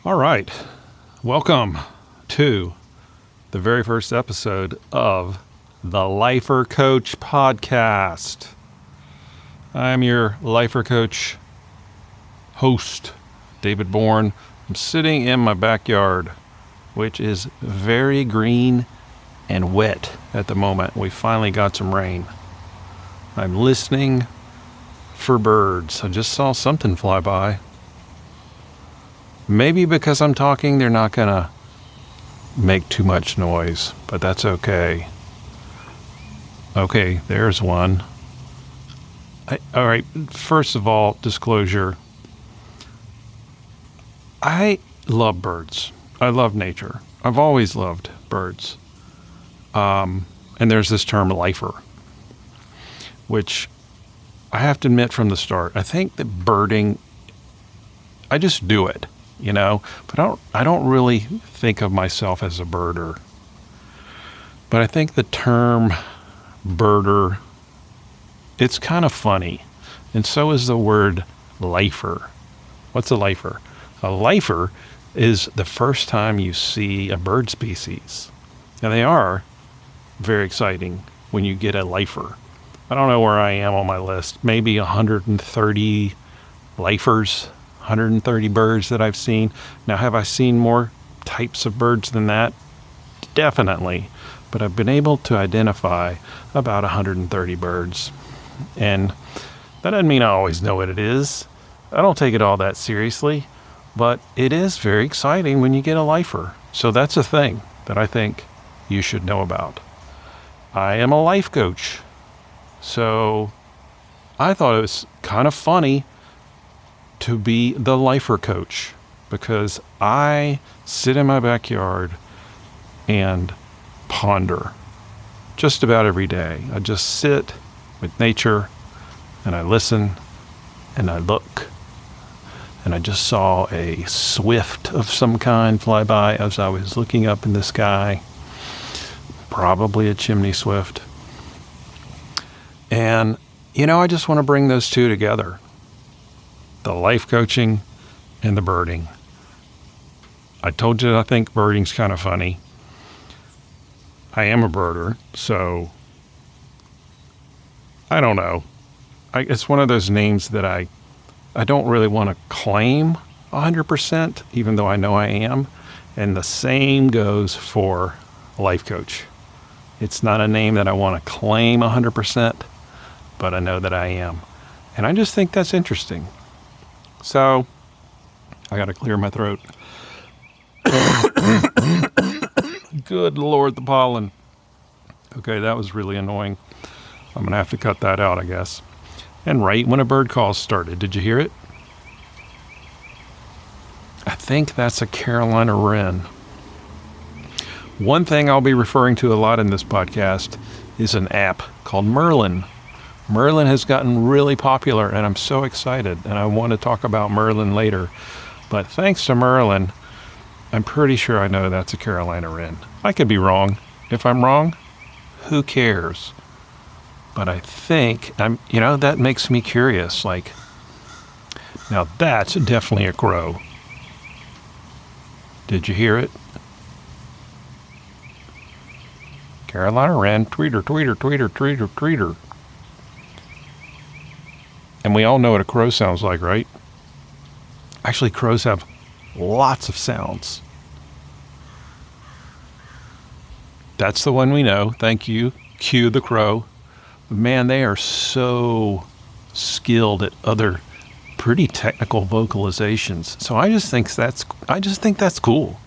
All right. Welcome to the very first episode of the Lifer Coach podcast. I'm your Lifer Coach host, David Bourne. I'm sitting in my backyard, which is very green and wet at the moment. We finally got some rain. I'm listening for birds. I just saw something fly by. Maybe because I'm talking, they're not going to make too much noise, but that's okay. Okay, there's one. All right, first of all, disclosure. I love birds. I love nature. I've always loved birds. And there's this term lifer, which I have to admit from the start, I think that birding, I just do it. But I don't really think of myself as a birder. But I think the term birder, it's kind of funny. And so is the word lifer. What's a lifer? A lifer is the first time you see a bird species. Now they are very exciting when you get a lifer. I don't know where I am on my list. Maybe 130 lifers. 130 birds that I've seen. Now, have I seen more types of birds than that? Definitely. But I've been able to identify about 130 birds. And that doesn't mean I always know what it is. I don't take it all that seriously. But it is very exciting when you get a lifer. So that's a thing that I think you should know about. I am a life coach. So I thought it was kind of funny to be the lifer coach, because I sit in my backyard and ponder just about every day. I just sit with nature and I listen and I look, and I just saw a swift of some kind fly by as I was looking up in the sky, probably a chimney swift. And I just want to bring those two together. The life coaching and the birding. I told you I think birding's kind of funny. I am a birder, so I don't know. It's one of those names that I don't really want to claim 100%, even though I know I am. And the same goes for life coach. It's not a name that I want to claim 100%, but I know that I am. And I just think that's interesting. So, I got to clear my throat. Good Lord, the pollen. Okay, that was really annoying. I'm going to have to cut that out, I guess. And right when a bird call started, did you hear it? I think that's a Carolina wren. One thing I'll be referring to a lot in this podcast is an app called Merlin. Merlin has gotten really popular, and I'm so excited, and I want to talk about Merlin later. But thanks to Merlin, I'm pretty sure I know that's a Carolina wren. I could be wrong. If I'm wrong, who cares? But I think, that makes me curious. Now that's definitely a crow. Did you hear it? Carolina wren, tweeter, tweeter, tweeter, tweeter, tweeter. And we all know what a crow sounds like, right? Actually, crows have lots of sounds. That's the one we know. Thank you. Cue the crow. Man, they are so skilled at other pretty technical vocalizations. So I just think that's cool.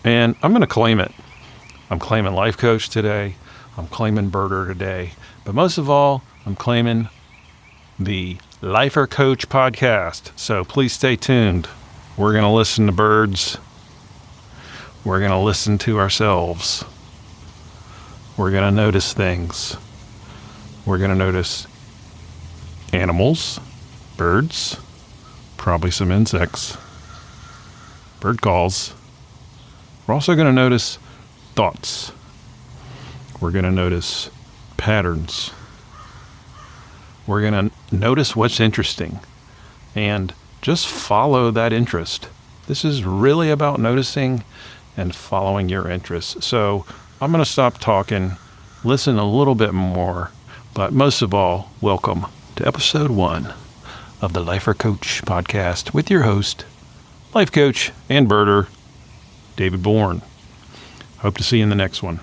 And I'm going to claim it. I'm claiming life coach today. I'm claiming birder today. But most of all, I'm claiming the Lifer Coach podcast. So please stay tuned. We're going to listen to birds. We're going to listen to ourselves. We're going to notice things. We're going to notice animals, birds, probably some insects, bird calls. We're also going to notice thoughts. We're going to notice patterns. We're going to notice what's interesting and just follow that interest. This is really about noticing and following your interests. So I'm going to stop talking, listen a little bit more, but most of all, welcome to episode 1 of the Lifer Coach podcast with your host, life coach and birder, David Bourne. Hope to see you in the next one.